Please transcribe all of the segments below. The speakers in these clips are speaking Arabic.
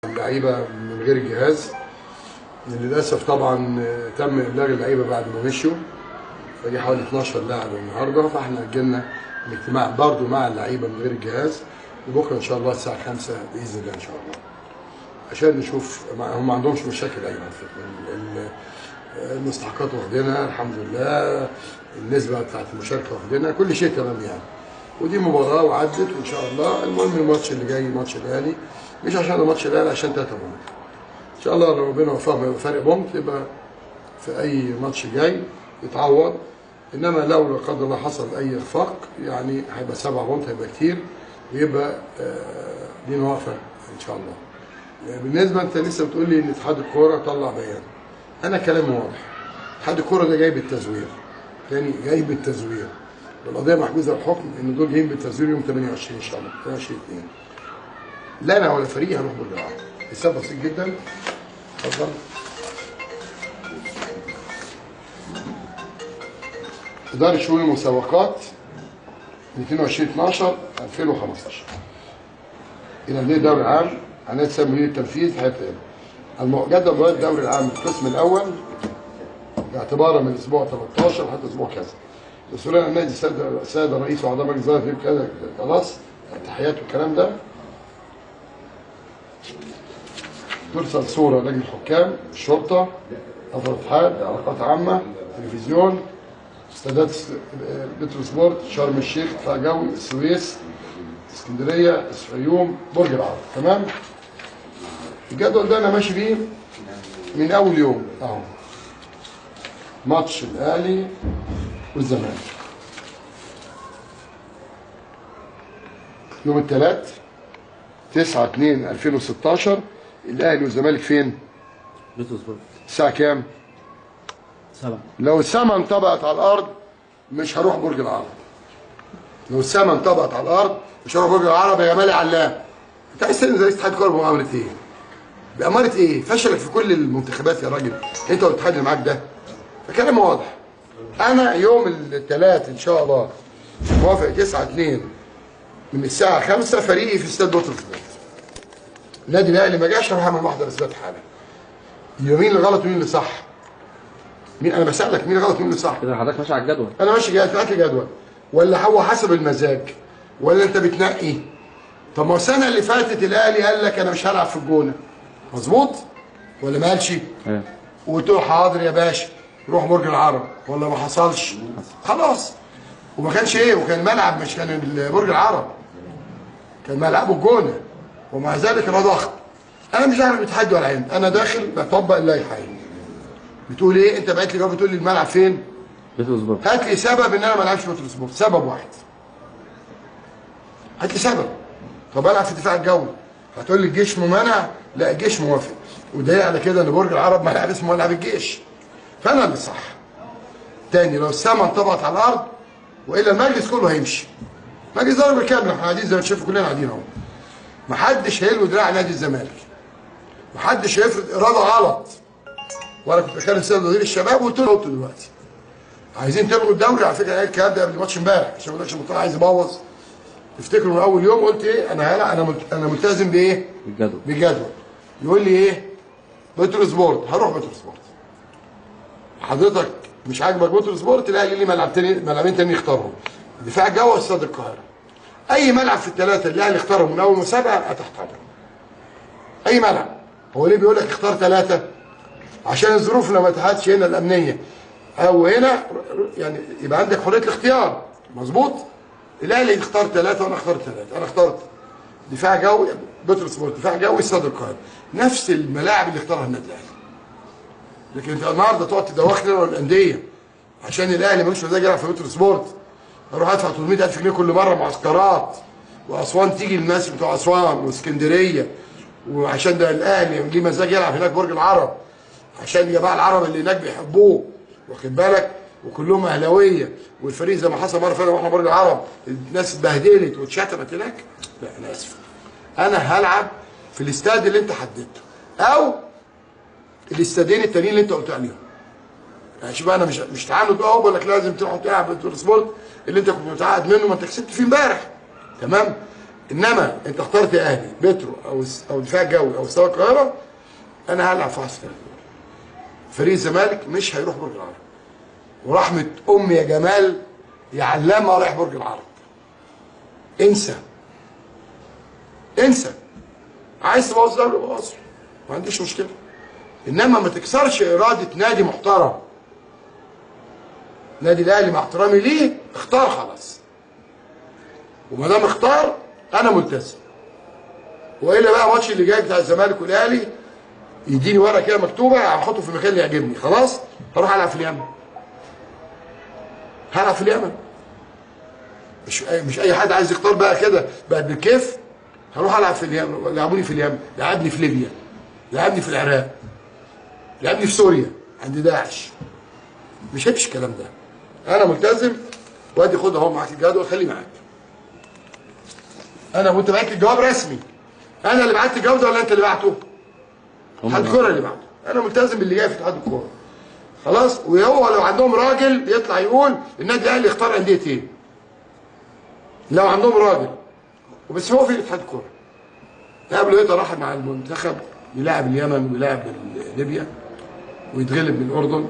اللعيبه من غير الجهاز للاسف طبعا تم ابلاغ اللعيبه بعد ما مشوا، فدي حوالي 12 لاعب النهارده، فاحنا اجلنا الاجتماع برضو مع اللعيبه من غير الجهاز وبكره ان شاء الله الساعه 5 باذن الله ان شاء الله عشان نشوف. هم ما عندهمش مشاكل ايوه على فكره، المستحقات واخدينها الحمد لله، النسبه بتاعت المشاركه واخدينها، كل شيء تمام يعني. ودي مباراه وعدت وان شاء الله. المهم الماتش اللي جاي ماتش الاهلي، مش عشان الماتش الاهلي، عشان 3 بونت ان شاء الله. لو ربنا وفقنا يبقى فرق بونت، يبقى في اي ماتش جاي يتعوض. انما لو لا قدر الله حصل اي اخفاق يعني هيبقى 7 بونت، هيبقى كتير، ويبقى دي واقفه ان شاء الله. بالنسبه انت لسه بتقول لي ان اتحاد الكوره طلع بيان، انا كلامي واضح. اتحاد الكوره ده جاي بالتزوير، تاني جاي بالتزوير، القضيه محجوزه بحكم ان دول جايين بالتزوير يوم 28 ان شاء الله، 28/2. لا انا ولا فريق هنروح برج العرب، حساب بسيط جدا. اتفضل. إدارة شؤون المسابقات 22/12/2015 إلى نادي الدوري العام عن نادي مدير التنفيذ حياة جدول مباريات الدوري العام القسم الأول باعتبارا من الأسبوع 13 لحد الأسبوع كذا. مسؤولين عن النادي السيد الرئيس وأعضاء مجلس الإدارة كذا خلاص، التحيات والكلام ده. ترسل صورة لجنة الحكام، الشرطة، نظام الاتحاد، علاقات عامة، تلفزيون، استادات بترو سبورت، شرم الشيخ، دفاع جوي، السويس، اسكندريه، الفيوم، برج العرب. تمام؟ الجدول ده انا ماشي بيه من اول يوم اهو. ماتش الاهلي والزمالك يوم الثلاث 9/2/2016. الاهلي والزمالك فين؟ بترو سبورت. الساعه كام؟ 7. لو السما انطبقت على الارض مش هروح برج العرب. لو السما انطبقت على الارض مش هروح برج العرب يا جمال علام. انت عايز تنزل رئيس اتحاد الكوره بمؤامره ايه؟ بأمارة ايه؟ فشلك في كل المنتخبات يا راجل، انت والاتحاد اللي معاك ده. فكلام واضح. انا يوم الثلاث ان شاء الله موافق 9/2 من الساعه 5 فريقي في استاد بطرس. النادي الاهلي ما جاش، هروح اعمل محضر اثبات حاله. يبقى مين اللي غلط ومين اللي صح؟ مين؟ انا بسالك مين اللي غلط ومين اللي صح؟ كده حضرتك ماشي على الجدول. انا ماشي جدول، هات لي جدول. ولا هو حسب المزاج؟ ولا انت بتنقي؟ طب ما السنه اللي فاتت الاهلي قال لك انا مش هلعب في الجونه. مظبوط؟ ولا ما قالش؟ ايوه. وقلت له حاضر يا باشا روح برج العرب، ولا ما حصلش؟ خلاص. وما كانش ايه؟ وكان الملعب مش كان برج العرب، كان ملعبه الجونه، ومع ذلك انا ضغط. انا مش عارف بتحدي ولا عين، انا داخل بطبق اللائحه. بتقول ايه؟ انت بعت لي جواب بتقول لي الملعب فين؟ بترو سبورت. هات لي سبب ان انا ما العبش بترو سبورت، سبب واحد. هات لي سبب. طب العب في الدفاع الجوي، هتقول لي الجيش ممانع؟ لا الجيش موافق، ودليل على كده ان برج العرب ملعب اسمه ملعب الجيش. فانا اللي صح. تاني، لو السما انطبقت على الارض والا المجلس كله هيمشي. مجلس ضرب بالكامل، احنا قاعدين زي ما شايفين كلنا قاعدين اهو. محدش هيلوي دراع نادي الزمالك. محدش هيفرض اراده غلط. وانا كنت بكلم سيد وزير الشباب وقلت له دلوقتي عايزين تلغوا الدوري. على فكره قال الكلام ده قبل الماتش امبارح عشان ما يقولكش المطلع عايز يبوظ. تفتكروا من اول يوم قلت ايه؟ انا ملتزم بايه؟ بالجدول. بالجدول. يقول لي ايه؟ بترو سبورت، هروح بترو سبورت. حضرتك مش عاجبك بترو سبورت؟ الاهلي ليه ملعبين تاني يختارهم، دفاع الجو واستاد القاهره. اي ملعب في الثلاثه اللي الاهلي اختارهم من اول مسابقه هتحتضر. اي ملعب. هو ليه بيقول لك اختار 3؟ عشان الظروف لما تحدش هنا الامنيه او هنا يعني يبقى عندك حريه الاختيار. مظبوط؟ الاهلي يختار 3 وانا اخترت 3. انا اخترت دفاع جوي بترو سبورت، دفاع جوي استاد القاهره، نفس الملاعب اللي اختارها النادي الاهلي. لكن انت النهارده تقعد تدوخني انا والانديه عشان الاهلي ملوش مزاج يلعب في بترو سبورت، اروح ادفع 800,000 جنيه كل مره معسكرات، واسوان تيجي الناس بتوع اسوان واسكندريه، وعشان ده الاهلي ليه مزاج يلعب هناك برج العرب، عشان يا جماعه العرب اللي هناك بيحبوه، واخد بالك؟ وكلهم اهلاويه، والفريق زي ما حصل مره فاتت واحنا برج العرب الناس اتبهدلت واتشتمت هناك. لا انا اسف. انا هلعب في الاستاد اللي انت حددته او الاستادين التانيين اللي انت قلت عليهم. يعني شوف انا مش تعاند بقول لك لازم تروح تلعب في السبورت اللي انت كنت متعاقد منه، ما انت كسبت فيه امبارح. تمام؟ انما انت اخترت اهلي بترو او دفاع جوي او استاد القاهره، انا هلعب في حصه فريق الزمالك مش هيروح برج العرب. ورحمه امي يا جمال يا علامه رايح برج العرب. انسى انسى. عايز تبوظ دوري بوظه، ما عنديش مشكله، انما ما تكسرش اراده نادي محترم. نادي الاهلي مع احترامي ليه اختار خلاص، وما دام اختار انا ملتزم. والا بقى الماتش اللي جاي بتاع الزمالك والاهلي يديني ورقه كده مكتوبه هحطه في المكان اللي يعجبني، خلاص هروح العب في اليمن. هلعب في اليمن. مش اي حد عايز يختار بقى كده بقى بالكيف. هروح العب في اليمن، لعبوني في اليمن، لعبني في ليبيا، لعبني في العراق، لعبني في سوريا عند داعش. مش هيمشي الكلام ده. انا ملتزم، وادي خد اهو معاك الجدول، خليه معاك. وانت معاك الجواب رسمي. انا اللي بعت الجواب ده ولا انت اللي بعته؟ اتحاد الكوره اللي بعته. انا ملتزم باللي جاي في اتحاد الكوره. خلاص. وهو لو عندهم راجل يطلع يقول النادي الاهلي يختار انديه ايه. لو عندهم راجل وبس هو في اتحاد الكوره. قبل ايه راح مع المنتخب يلاعب اليمن ويلاعب ليبيا ويتغلب من الاردن.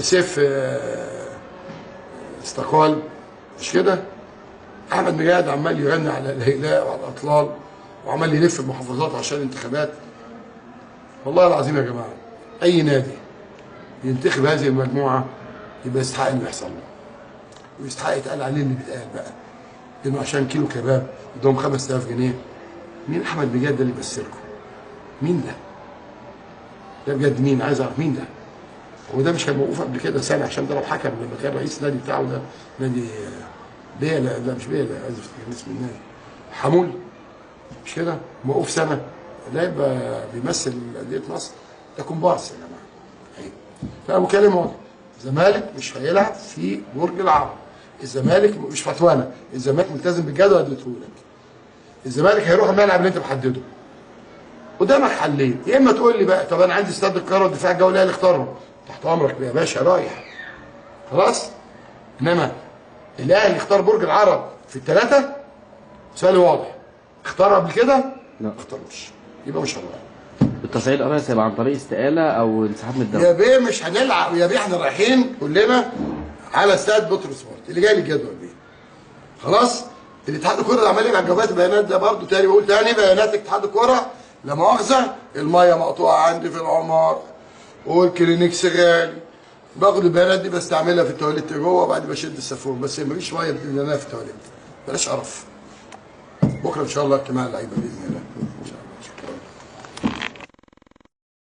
سيف استقال، مش كده؟ احمد مجاهد عمال يغني على الهيلاء وعلى الاطلال وعمال يلف المحافظات عشان الانتخابات. والله العظيم يا جماعه اي نادي ينتخب هذه المجموعه يبقى يستحق انه يحصل له، ويستحق يتقال عليه اللي بيتقال بقى انه عشان كيلو كباب ادهم 5000 جنيه. مين احمد مجاهد ده اللي يمثلكم؟ مين ده؟ ده بجد مين؟ عايز اعرف مين ده؟ هو ده مش كان موقوف قبل كده سنه عشان ضرب حكم لما كان رئيس النادي بتاعه ده نادي بيلا، لا مش بيلا، عايز افتكر اسم النادي، حمول، مش كده؟ موقوف سنه. ده يبقى بيمثل انديه مصر؟ ده كومبارس يا جماعه. ايوه. فانا بكلم واضح. الزمالك مش هيلعب في برج العرب. الزمالك مش فتوانا، الزمالك ملتزم بالجدول اللي اديته لك. الزمالك هيروح الملعب اللي انت محدده. قدامك حلين، يا اما تقول لي بقى طب انا عندي استاد القاهره والدفاع الجوي اللي اختارهم، تحت امرك يا باشا رايح. خلاص؟ انما الاهلي اختار برج العرب في الثلاثه، سؤالي واضح. اختار قبل كده؟ لا ما اختاروش، يبقى مش هنروح. التصعيد الرئيسي هيبقى عن طريق استقاله او انسحاب من الدوري. يا بيه مش هنلعب يا بيه، احنا رايحين كلنا على استاد بطرس سبورت اللي جاي لي الجدول بيه. خلاص؟ الاتحاد الكوره اللي عمال يبعت جوابات بيانات ده برضه تاني بقول تاني بيانات اتحاد الكوره لا مؤاخذه الميه مقطوعه عندي في العمار والكلينكس غالي. باخد البيانات دي بستعملها في التواليت جوه وبعد بشد السافون، بس مفيش ميه باذن الله في التواليت. بلاش قرف. بكره ان شاء الله اجتماع اللعيبه باذن الله. ان شاء الله.